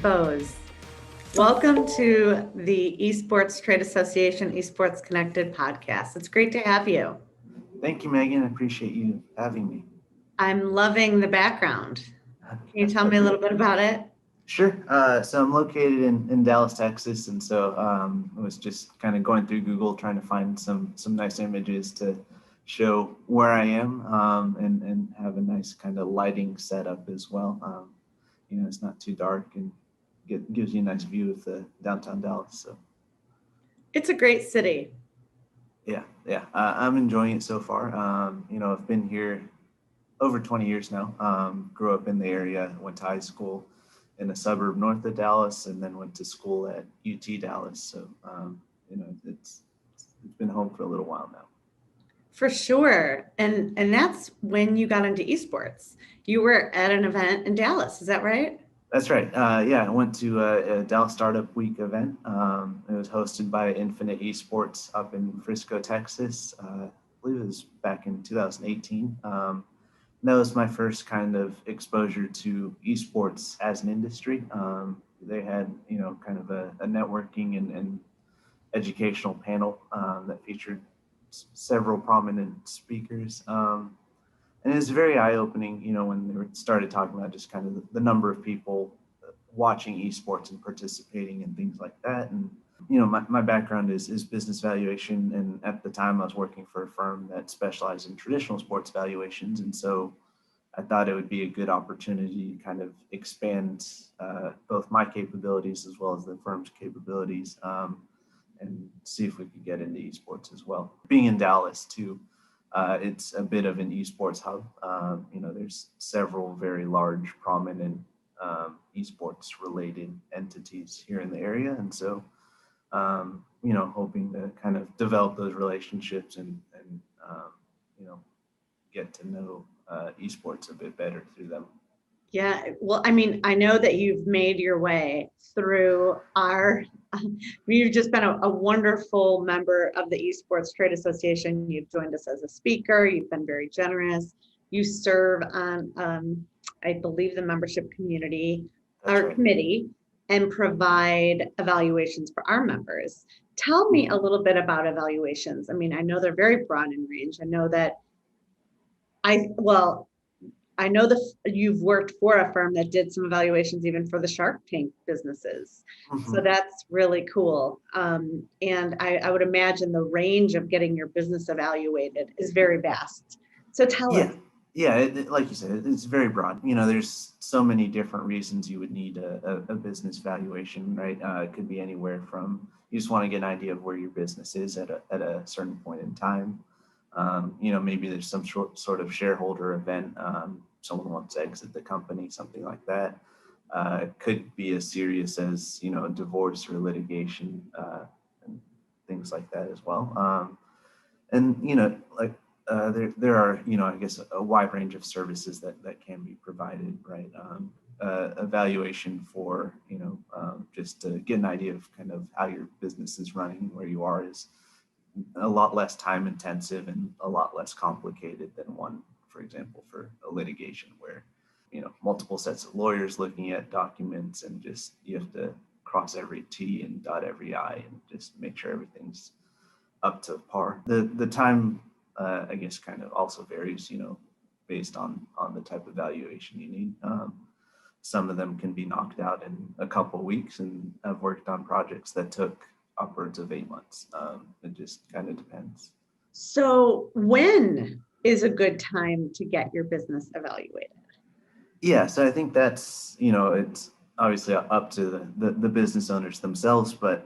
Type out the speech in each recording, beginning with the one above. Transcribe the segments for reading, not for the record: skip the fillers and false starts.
Bose. Welcome to the Esports Trade Association Esports Connected podcast. It's great to have you. Thank you, Megan. I appreciate you having me. I'm loving the background. Can you tell me a little bit about it? Sure. So I'm located in Dallas, Texas, and so I was just kind of going through Google trying to find some nice images to show where I am, and have a nice kind of lighting setup as well. It's not too dark and gives you a nice view of the downtown Dallas. So It's a great city. yeah, I'm enjoying it so far. I've been here over 20 years now. Grew up in the area, went to high school in a suburb north of Dallas, and then went to school at UT Dallas. So, it's been home for a little while now. For sure. And that's when you got into esports. You were at an event in Dallas, is that right? That's right. I went to a Dallas Startup Week event. It was hosted by Infinite Esports up in Frisco, Texas. I believe it was back in 2018. That was my first kind of exposure to esports as an industry. They had, kind of a networking and educational panel that featured several prominent speakers. And it was very eye-opening, when they started talking about just kind of the number of people watching esports and participating and things like that. And, my background is business valuation. And at the time I was working for a firm that specialized in traditional sports valuations. And so I thought it would be a good opportunity to kind of expand both my capabilities as well as the firm's capabilities, and see if we could get into esports as well. Being in Dallas too, it's a bit of an esports hub. There's several very large, prominent esports related entities here in the area. And so, hoping to kind of develop those relationships and get to know esports a bit better through them. Yeah, well, I mean, I know that you've made your way through you've just been a wonderful member of the Esports Trade Association. You've joined us as a speaker. You've been very generous. You serve on, I believe, the membership community or committee and provide evaluations for our members. Tell me a little bit about evaluations. I mean, I know they're very broad in range. I know that I know that you've worked for a firm that did some evaluations even for the Shark Tank businesses. Mm-hmm. So that's really cool. And I would imagine the range of getting your business evaluated is very vast. So tell us. Yeah, like you said, it's very broad. There's so many different reasons you would need a business valuation, right? It could be anywhere from you just want to get an idea of where your business is at a certain point in time. Maybe there's some sort of shareholder event. Someone wants to exit the company, something like that. It could be as serious as, divorce or litigation, and things like that as well. There are, I guess, a wide range of services that can be provided, right? Evaluation for, just to get an idea of kind of how your business is running, where you are, is a lot less time intensive and a lot less complicated than one, for example, for a litigation where, multiple sets of lawyers looking at documents and just you have to cross every T and dot every I and just make sure everything's up to par. The time, I guess, kind of also varies, based on the type of valuation you need. Some of them can be knocked out in a couple of weeks, and I've worked on projects that took upwards of 8 months. It just kind of depends. So when is a good time to get your business evaluated? Yeah, so I think that's, it's obviously up to the business owners themselves, but,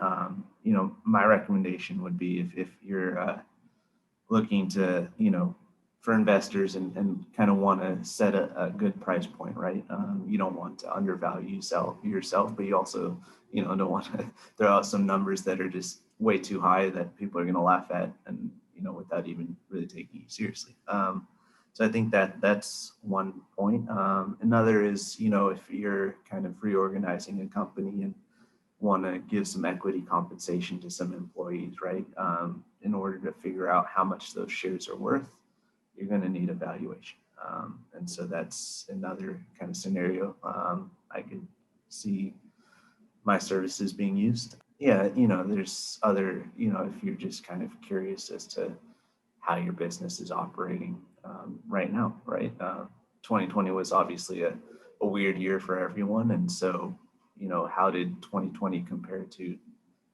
my recommendation would be if you're looking to, for investors and kind of want to set a good price point, right? You don't want to undervalue yourself, but you also, don't want to throw out some numbers that are just way too high that people are going to laugh at and, without even really taking you seriously. So I think that's one point. Another is, if you're kind of reorganizing a company and want to give some equity compensation to some employees, right? In order to figure out how much those shares are worth, you're going to need a valuation. And so that's another kind of scenario I could see my services being used. Yeah, there's other, if you're just kind of curious as to how your business is operating right now, right? 2020 was obviously a weird year for everyone. And so, how did 2020 compare to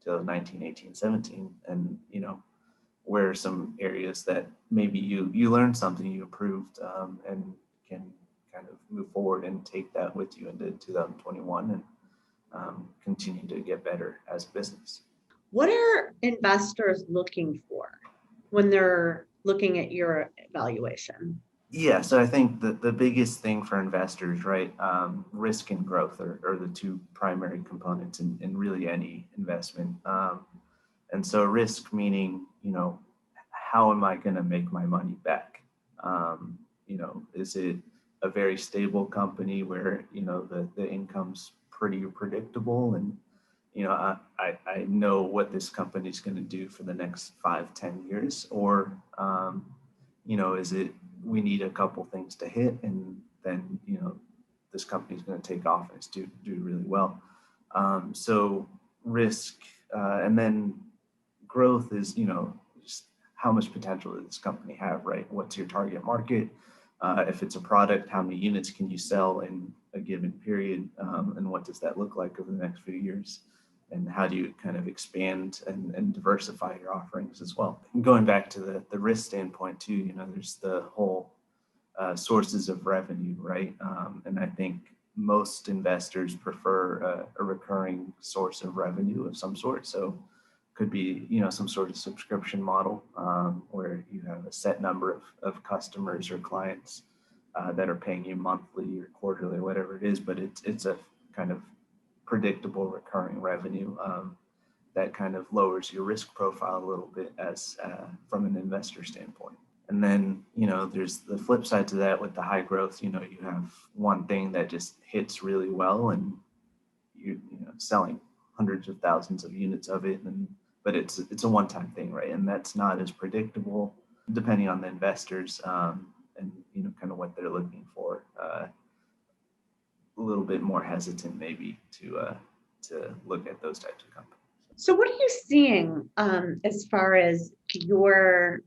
2019, 18, 17? And, where are some areas that maybe you learned something, you improved, and can kind of move forward and take that with you into 2021 and continue to get better as a business. What are investors looking for when they're looking at your evaluation? Yeah, so I think the biggest thing for investors, right, risk and growth are the two primary components in really any investment. And so risk meaning, how am I going to make my money back? Is it a very stable company where, the income's pretty predictable and, I know what this company is going to do for the next 5-10 years, or, is it we need a couple things to hit and then, this company is going to take off and do really well. So risk, and then growth is, just how much potential does this company have, right? What's your target market? If it's a product, how many units can you sell in a given period? And what does that look like over the next few years? And how do you kind of expand and diversify your offerings as well? And going back to the risk standpoint too, there's the whole sources of revenue, right? And I think most investors prefer a recurring source of revenue of some sort. So could be, some sort of subscription model where you have a set number of customers or clients that are paying you monthly or quarterly, whatever it is, but it's a kind of predictable recurring revenue that kind of lowers your risk profile a little bit as from an investor standpoint. And then, there's the flip side to that with the high growth, you have one thing that just hits really well and you selling hundreds of thousands of units of it, but it's a one-time thing, right? And that's not as predictable depending on the investors and kind of what they're looking for. A little bit more hesitant maybe to look at those types of companies. So what are you seeing as far as your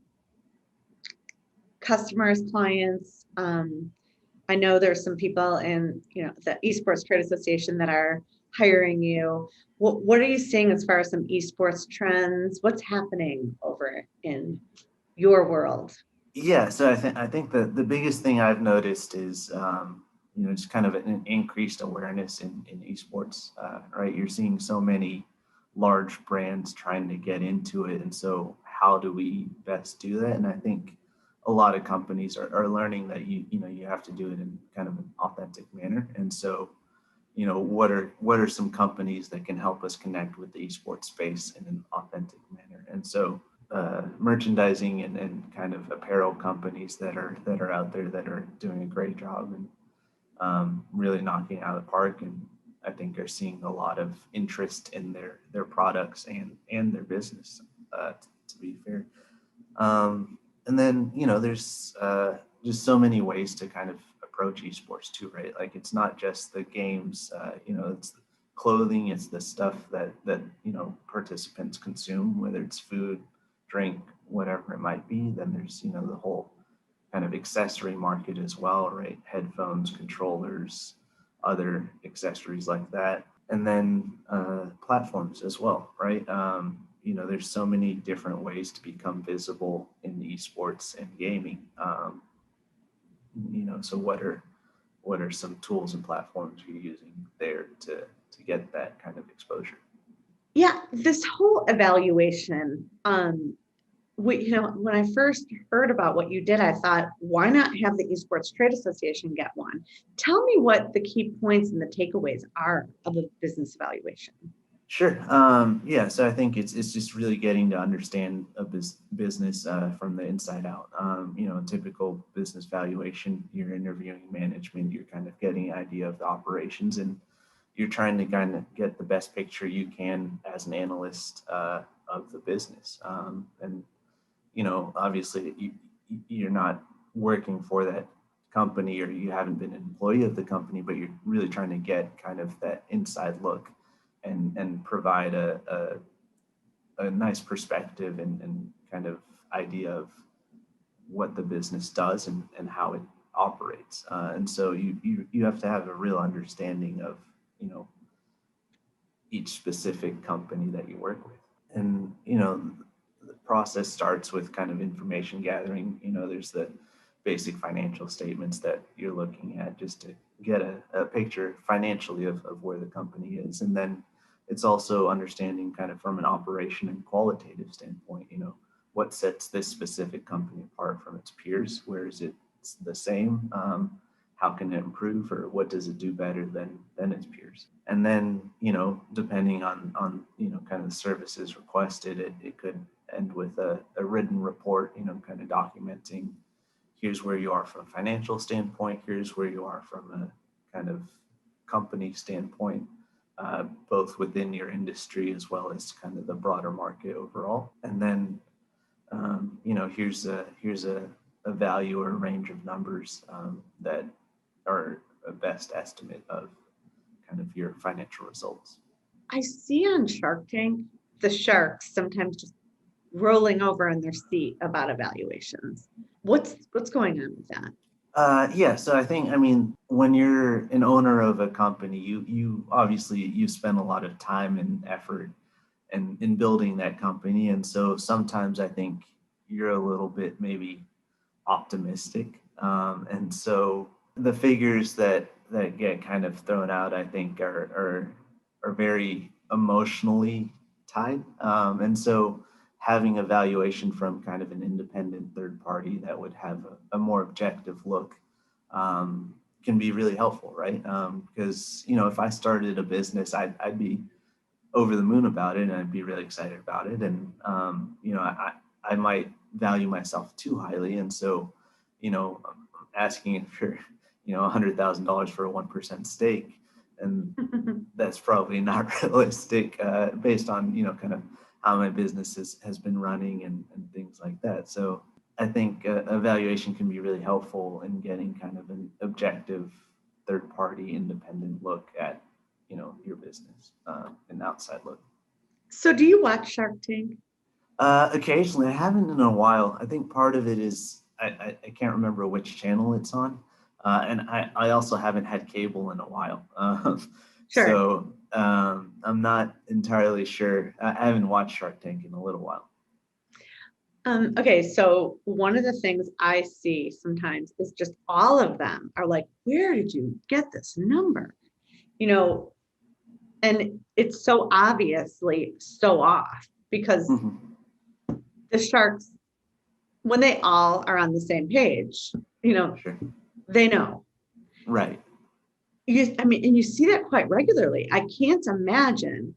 customers, clients? I know there's some people in the Esports Trade Association that are hiring you. What are you seeing as far as some esports trends? What's happening over in your world? Yeah, so I think the biggest thing I've noticed is just kind of an increased awareness in esports. Right, you're seeing so many large brands trying to get into it, and so how do we best do that? And I think a lot of companies are learning that you have to do it in kind of an authentic manner. And so what are some companies that can help us connect with the esports space in an authentic manner? And so merchandising and kind of apparel companies that are out there that are doing a great job and really knocking it out of the park, and I think are seeing a lot of interest in their products and their business, to be fair. And then there's just so many ways to kind of approach esports too, right? Like it's not just the games, it's the clothing, it's the stuff that participants consume, whether it's food, drink, whatever it might be. Then there's the whole kind of accessory market as well, right? Headphones, controllers, other accessories like that, and then platforms as well, right? There's so many different ways to become visible in esports and gaming. So what are some tools and platforms you're using there to get that kind of exposure? Yeah, this whole evaluation, when I first heard about what you did, I thought, why not have the Esports Trade Association get one? Tell me what the key points and the takeaways are of a business evaluation. Sure. Yeah. So I think it's just really getting to understand a business from the inside out. Typical business valuation, you're interviewing management, you're kind of getting an idea of the operations, and you're trying to kind of get the best picture you can as an analyst of the business. And obviously you're not working for that company, or you haven't been an employee of the company, but you're really trying to get kind of that inside look and provide a nice perspective and kind of idea of what the business does and how it operates. And so you have to have a real understanding of, each specific company that you work with. And, the process starts with kind of information gathering. There's the basic financial statements that you're looking at just to get a picture financially of where the company is. And then it's also understanding kind of from an operation and qualitative standpoint, what sets this specific company apart from its peers? Where is it the same? How can it improve, or what does it do better than its peers? And then, depending on kind of the services requested, it could end with a written report, kind of documenting, here's where you are from a financial standpoint, here's where you are from a kind of company standpoint, both within your industry as well as kind of the broader market overall. And then, here's a value or a range of numbers that are a best estimate of kind of your financial results. I see on Shark Tank, the sharks sometimes just rolling over in their seat about evaluations. What's going on with that? Yeah, so I think, when you're an owner of a company, you obviously you spend a lot of time and effort in building that company. And so sometimes I think you're a little bit maybe optimistic. And so the figures that get kind of thrown out, I think, are very emotionally tied. And so having a valuation from kind of an independent third party that would have a more objective look can be really helpful, right? Because, if I started a business, I'd be over the moon about it, and I'd be really excited about it. And, I might value myself too highly. And so, asking for, $100,000 for a 1% stake, and that's probably not realistic based on, kind of how my business has been running and things like that. So I think evaluation can be really helpful in getting kind of an objective third party independent look at, your business, an outside look. So do you watch Shark Tank? Occasionally. I haven't in a while. I think part of it is I can't remember which channel it's on. And I also haven't had cable in a while. Sure. So I'm not entirely sure. I haven't watched Shark Tank in a little while. Okay, so one of the things I see sometimes is just all of them are like, where did you get this number? And it's so obviously so off because the sharks, when they all are on the same page, Sure. they know. Right. And you see that quite regularly. I can't imagine,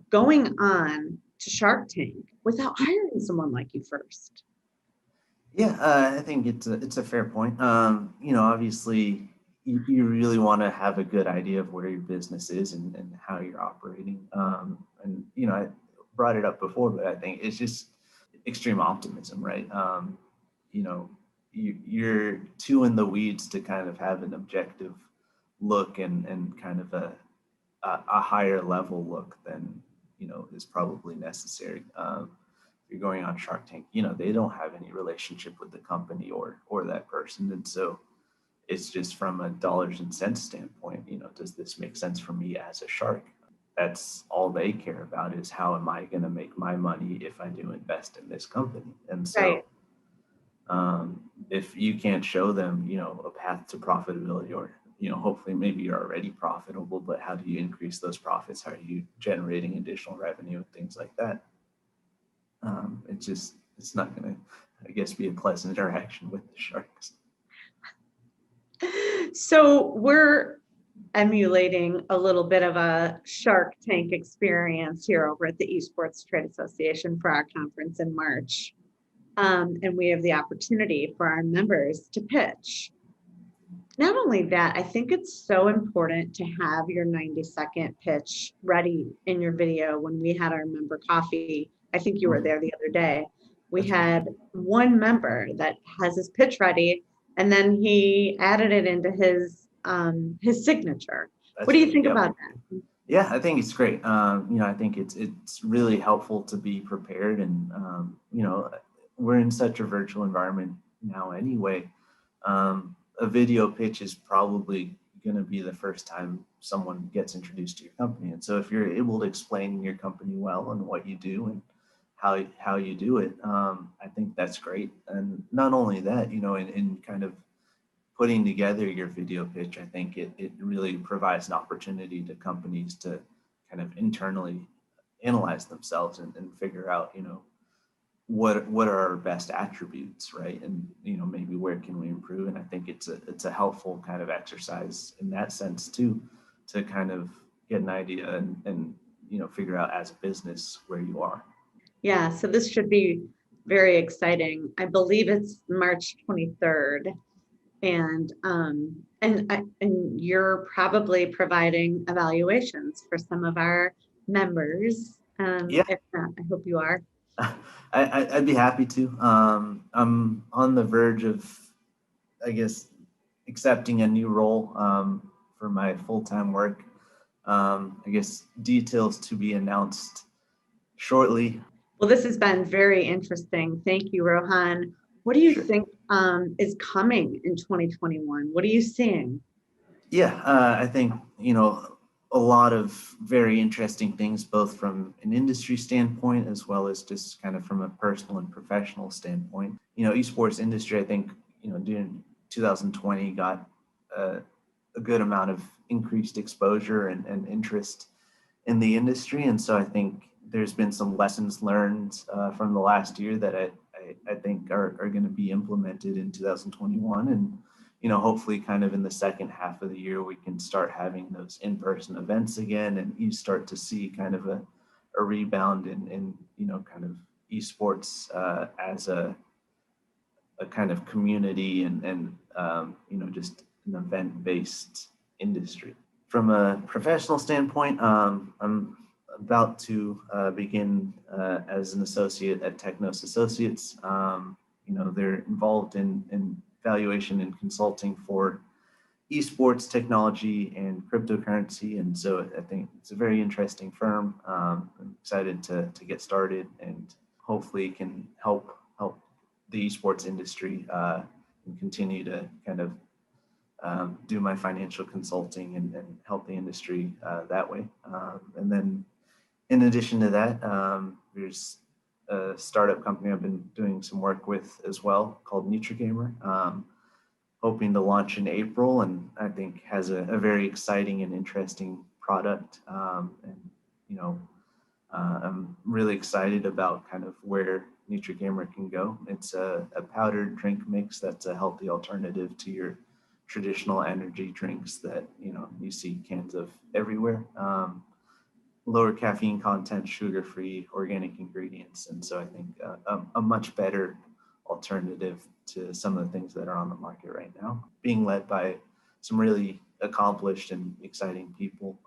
going on to Shark Tank without hiring someone like you first. Yeah, I think it's a fair point. Obviously, you really want to have a good idea of where your business is and how you're operating. And I brought it up before, but I think it's just extreme optimism, right? You're too in the weeds to kind of have an objective look and kind of a higher level look than is probably necessary. If you're going on Shark Tank, they don't have any relationship with the company or that person, and so it's just from a dollars and cents standpoint. Does this make sense for me as a shark? That's all they care about, is how am I going to make my money if I do invest in this company. And so Right. If you can't show them a path to profitability, or hopefully maybe you're already profitable, but how do you increase those profits? How are you generating additional revenue and things like that? It's not going to, I guess, be a pleasant interaction with the sharks. So we're emulating a little bit of a Shark Tank experience here over at the Esports Trade Association for our conference in March. And we have the opportunity for our members to pitch. Not only that, I think it's so important to have your 90-second pitch ready in your video. When we had our member coffee, I think you were there the other day, we had one member that has his pitch ready, and then he added it into his signature. What do you think about that? Yeah, I think it's great. I think it's really helpful to be prepared, and we're in such a virtual environment now anyway. A video pitch is probably going to be the first time someone gets introduced to your company, and so if you're able to explain your company well and what you do and how you do it, I think that's great. And not only that, in kind of putting together your video pitch, I think it really provides an opportunity to companies to kind of internally analyze themselves and figure out, what are our best attributes, right? And, maybe where can we improve? And I think it's a helpful kind of exercise in that sense too, to kind of get an idea and figure out as a business where you are. Yeah, so this should be very exciting. I believe it's March 23rd. And you're probably providing evaluations for some of our members. Yeah. If not, I hope you are. I'd be happy to. I'm on the verge of, I guess, accepting a new role for my full-time work. I guess details to be announced shortly. Well, this has been very interesting. Thank you, Rohan. What do you Sure. think is coming in 2021? What are you seeing? Yeah, I think, a lot of very interesting things, both from an industry standpoint as well as just kind of from a personal and professional standpoint. Esports industry, I think, during 2020 got a good amount of increased exposure and interest in the industry. And so I think there's been some lessons learned from the last year that I think are going to be implemented in 2021. And, hopefully kind of in the second half of the year, we can start having those in-person events again. And you start to see kind of a rebound in kind of esports as a kind of community and just an event-based industry. From a professional standpoint, I'm about to begin as an associate at Technos Associates. They're involved in valuation and consulting for esports technology and cryptocurrency. And so I think it's a very interesting firm. I'm excited to get started and hopefully can help the esports industry and continue to kind of do my financial consulting and help the industry that way. And then in addition to that, there's a startup company I've been doing some work with as well called NutriGamer, hoping to launch in April, and I think has a very exciting and interesting product. I'm really excited about kind of where NutriGamer can go. It's a powdered drink mix that's a healthy alternative to your traditional energy drinks that you see cans of everywhere. Lower caffeine content, sugar-free, organic ingredients, and so I think a much better alternative to some of the things that are on the market right now, being led by some really accomplished and exciting people.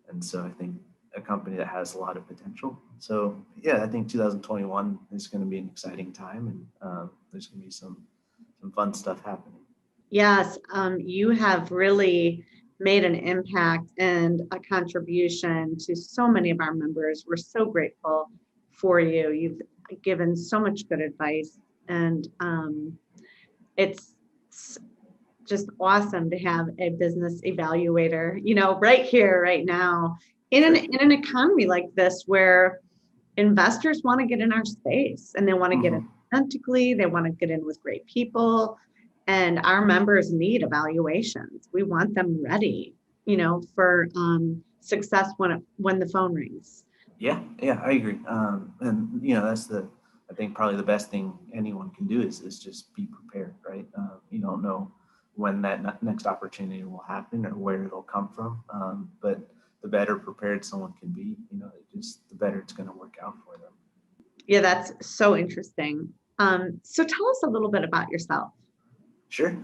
And so I think a company that has a lot of potential. So yeah, I think 2021 is going to be an exciting time, and there's going to be some fun stuff happening. Yes, you have really made an impact and a contribution to so many of our members. We're so grateful for you. You've given so much good advice, and it's just awesome to have a business evaluator, right here, right now, in an economy like this where investors want to get in our space and they want to get in authentically, they want to get in with great people, and our members need evaluations. We want them ready, for success when the phone rings. Yeah, I agree. And that's I think probably the best thing anyone can do is just be prepared, right? You don't know when that next opportunity will happen or where it'll come from. But the better prepared someone can be, just the better it's going to work out for them. Yeah, that's so interesting. So tell us a little bit about yourself. Sure.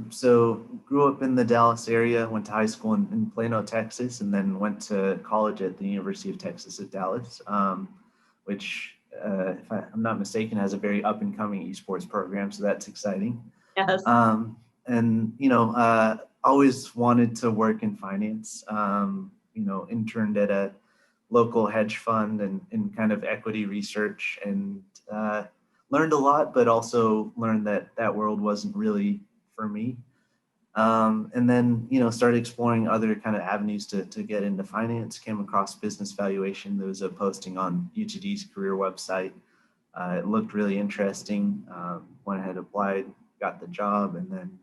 So grew up in the Dallas area, went to high school in Plano, Texas, and then went to college at the University of Texas at Dallas, which, if I'm not mistaken, has a very up and coming esports program. So that's exciting. Yes. And, always wanted to work in finance. interned at a local hedge fund and in kind of equity research, and learned a lot, but also learned that that world wasn't really for me. And then, started exploring other kind of avenues to get into finance. Came across business valuation. There was a posting on UTD's career website. It looked really interesting. Went ahead, applied, got the job, and then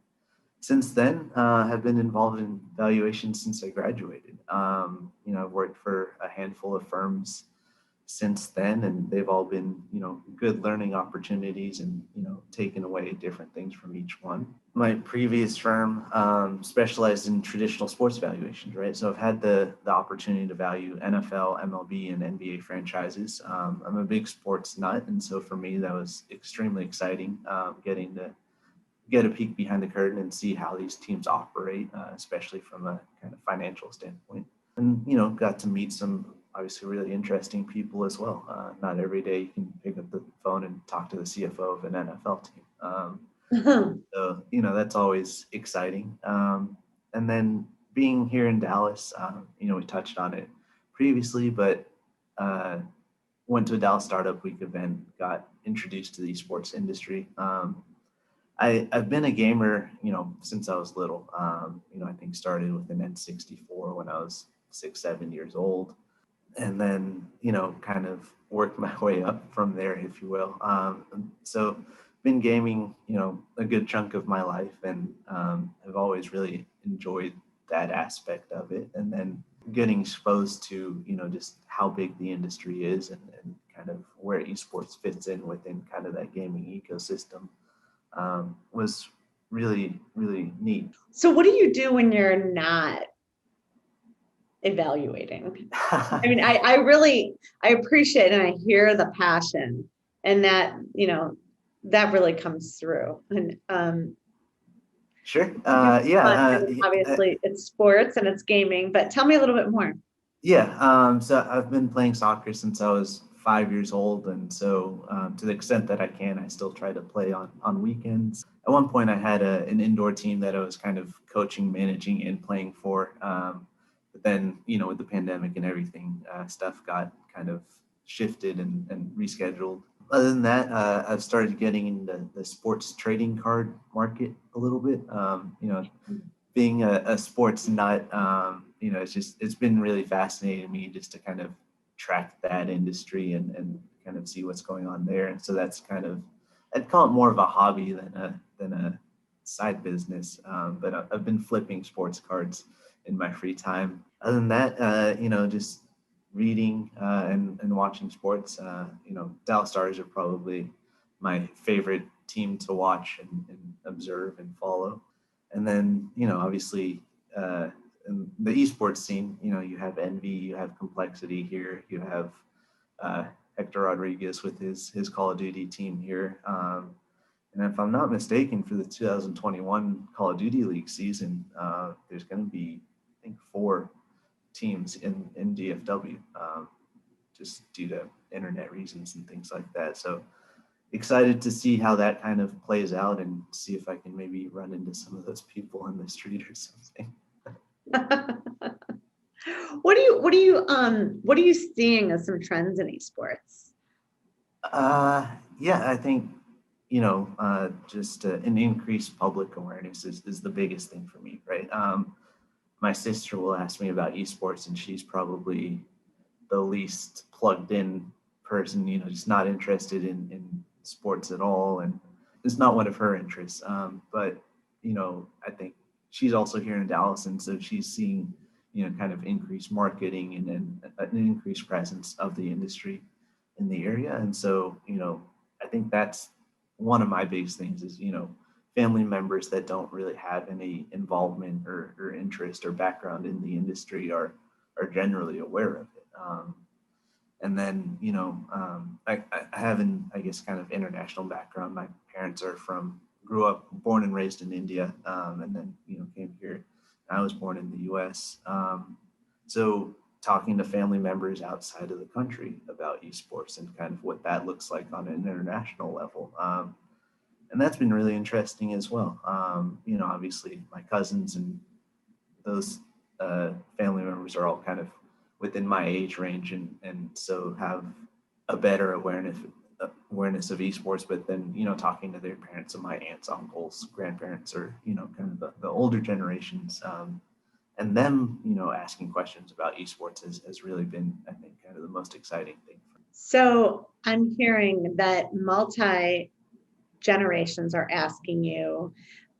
since then have been involved in valuation since I graduated. I've worked for a handful of firms since then, and they've all been, good learning opportunities and, taken away different things from each one. My previous firm specialized in traditional sports valuations, right? So I've had the opportunity to value NFL, MLB, and NBA franchises. I'm a big sports nut, and so for me, that was extremely exciting, getting to get a peek behind the curtain and see how these teams operate, especially from a kind of financial standpoint. And, got to meet some obviously really interesting people as well. Not every day you can pick up the phone and talk to the CFO of an NFL team. So, that's always exciting. And then being here in Dallas, we touched on it previously, but went to a Dallas Startup Week event, got introduced to the esports industry. I've been a gamer, since I was little. I think started with an N64 when I was 6, 7 years old. And then, kind of worked my way up from there, if you will. So been gaming, a good chunk of my life, and I've always really enjoyed that aspect of it. And then getting exposed to, just how big the industry is and kind of where esports fits in within kind of that gaming ecosystem was really, really neat. So what do you do when you're not evaluating? I mean, I appreciate and I hear the passion, and that, that really comes through. And Sure. Yeah. obviously it's sports and it's gaming, but tell me a little bit more. Yeah. So I've been playing soccer since I was 5 years old, and so to the extent that I can, I still try to play on weekends. At one point, I had an indoor team that I was kind of coaching, managing, and playing for. But then, with the pandemic and everything, stuff got kind of shifted and rescheduled. Other than that, I've started getting into the sports trading card market a little bit. Being a sports nut, it's been really fascinating to me just to kind of track that industry and kind of see what's going on there. And so that's kind of, I'd call it more of a hobby than a side business. But I've been flipping sports cards in my free time. Other than that, just reading and watching sports. Dallas Stars are probably my favorite team to watch and observe and follow. And then, obviously, in the esports scene, you have Envy, you have Complexity here, you have Hector Rodriguez with his Call of Duty team here. And if I'm not mistaken, for the 2021 Call of Duty League season, there's going to be, I think, 4 teams in DFW, just due to internet reasons and things like that. So excited to see how that kind of plays out and see if I can maybe run into some of those people in the street or something. What are you seeing as some trends in esports? Yeah, I think, just an increased public awareness is the biggest thing for me, right? My sister will ask me about esports, and she's probably the least plugged in person, just not interested in sports at all. And it's not one of her interests. But, I think she's also here in Dallas. And so she's seeing, kind of increased marketing and an increased presence of the industry in the area. And so, I think that's one of my biggest things is, family members that don't really have any involvement or interest or background in the industry are generally aware of it. And then, I have I guess, kind of international background. My parents grew up, born and raised in India, and then, came here. I was born in the US. So talking to family members outside of the country about esports and kind of what that looks like on an international level. And that's been really interesting as well. Obviously my cousins and those family members are all kind of within my age range, and so have a better awareness of esports. But then, talking to their parents and my aunts, uncles, grandparents, or kind of the older generations, and them, asking questions about esports has really been, I think, kind of the most exciting thing. So I'm hearing that multi generations are asking you,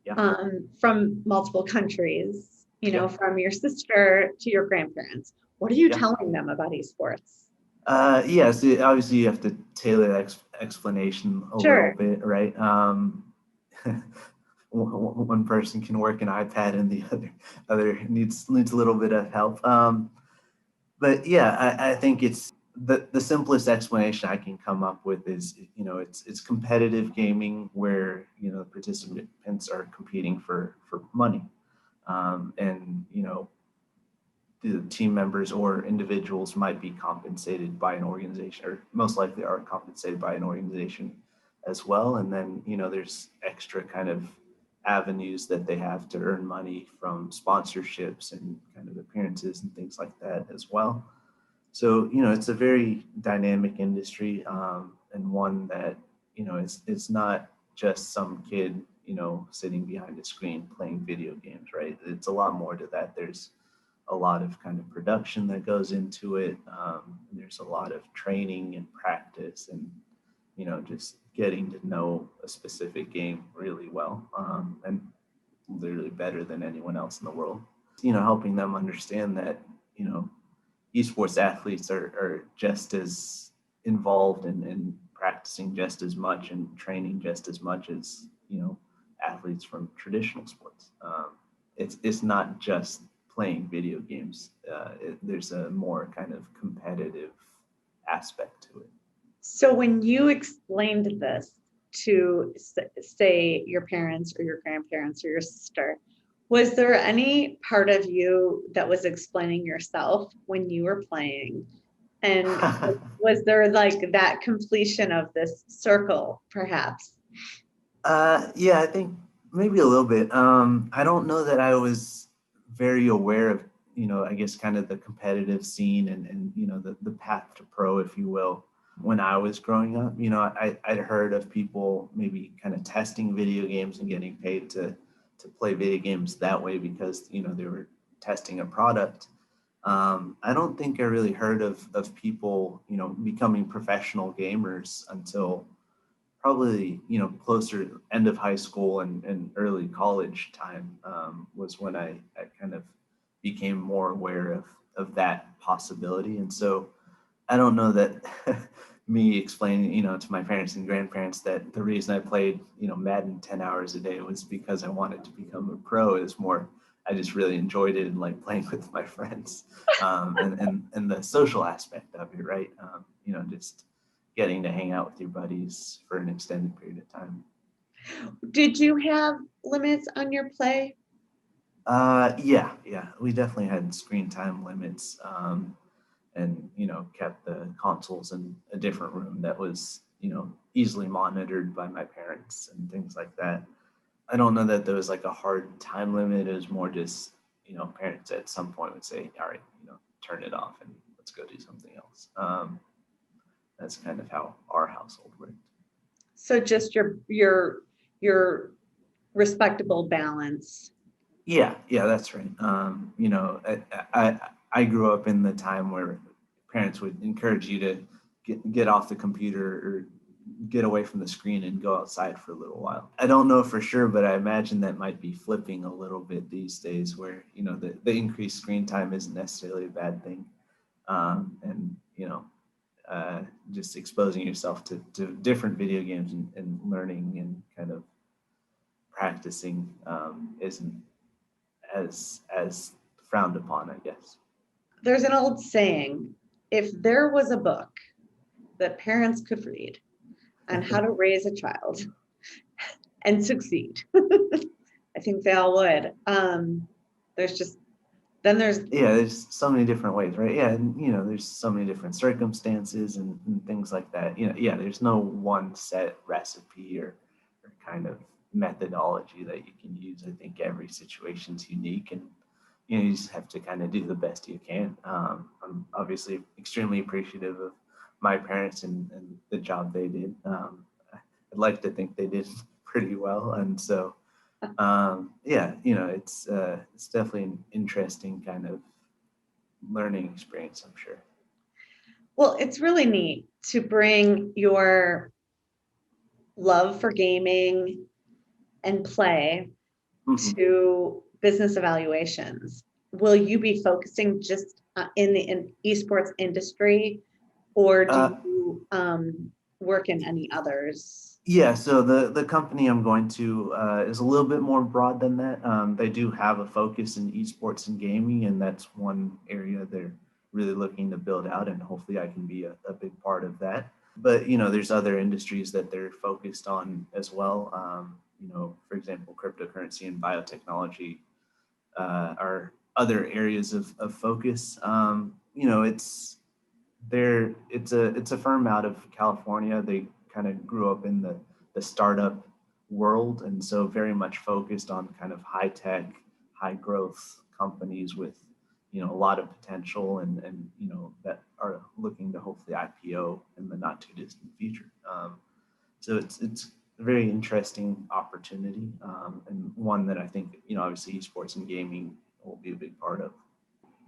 Yeah. from multiple countries, Yeah. from your sister to your grandparents. What are you Yeah. telling them about esports? Yes, obviously you have to tailor the explanation a little Sure. bit, right? One person can work an iPad, and the other needs a little bit of help. But yeah, I think it's the simplest explanation I can come up with is, it's competitive gaming where, the participants are competing for money, and the team members or individuals might be compensated by an organization, or most likely are compensated by an organization as well. And then, there's extra kind of avenues that they have to earn money from sponsorships and kind of appearances and things like that as well. So, it's a very dynamic industry, and one that, it's not just some kid, sitting behind a screen playing video games, right? It's a lot more to that. There's a lot of kind of production that goes into it. There's a lot of training and practice, and just getting to know a specific game really well, and literally better than anyone else in the world. Helping them understand that esports athletes are just as involved in practicing just as much and training just as much as athletes from traditional sports. It's not just playing video games. There's a more kind of competitive aspect to it. So when you explained this to, say, your parents or your grandparents or your sister, was there any part of you that was explaining yourself when you were playing? And was there like that completion of this circle, perhaps? Yeah, I think maybe a little bit. I don't know that I was very aware of, I guess kind of the competitive scene, and the path to pro, if you will. When I was growing up, I'd heard of people maybe kind of testing video games and getting paid to play video games that way because, they were testing a product. I don't think I really heard of people, becoming professional gamers until probably, closer end of high school and early college time, was when I kind of became more aware of that possibility. And so I don't know that me explaining, to my parents and grandparents that the reason I played, Madden 10 hours a day was because I wanted to become a pro. Is more, I just really enjoyed it and like playing with my friends, and the social aspect of it, right? Just getting to hang out with your buddies for an extended period of time. Did you have limits on your play? Yeah, we definitely had screen time limits, and kept the consoles in a different room that was easily monitored by my parents and things like that. I don't know that there was like a hard time limit. It was more just parents at some point would say, all right, turn it off and let's go do something else. That's kind of how our household worked. So just your respectable balance. Yeah, that's right. I grew up in the time where parents would encourage you to get off the computer or get away from the screen and go outside for a little while. I don't know for sure, but I imagine that might be flipping a little bit these days, where the increased screen time isn't necessarily a bad thing, and just exposing yourself to different video games and learning and kind of practicing, isn't as frowned upon, I guess. There's an old saying, if there was a book that parents could read on how to raise a child and succeed, I think they all would. There's just, then there's, Yeah, there's so many different ways, right? Yeah, and there's so many different circumstances and things like that. Yeah, there's no one set recipe or kind of methodology that you can use. I think every situation's unique, and you just have to kind of do the best you can. I'm obviously extremely appreciative of my parents and the job they did. I'd like to think they did pretty well, and so yeah, it's definitely an interesting kind of learning experience, I'm sure. Well, it's really neat to bring your love for gaming and play Mhm. to business evaluations. Will you be focusing just in the esports industry, or do Uh, you work in any others? Yeah, so the company I'm going to is a little bit more broad than that. They do have a focus in esports and gaming, and that's one area they're really looking to build out, and hopefully I can be a big part of that. But there's other industries that they're focused on as well. For example, cryptocurrency and biotechnology are other areas of focus. It's a firm out of California. They kind of grew up in the startup world, and so very much focused on kind of high tech, high growth companies with a lot of potential and that are looking to hopefully IPO in the not too distant future. So it's a very interesting opportunity, and one that I think obviously esports and gaming will be a big part of.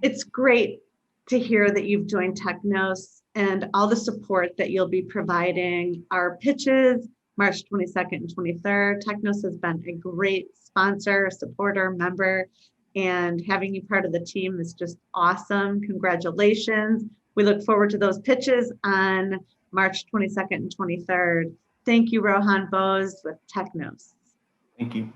It's great to hear that you've joined Technos and all the support that you'll be providing our pitches March 22nd and 23rd. Technos has been a great sponsor, supporter, member, and having you part of the team is just awesome. Congratulations. We look forward to those pitches on March 22nd and 23rd. Thank you, Rohan Bose with Technos. Thank you.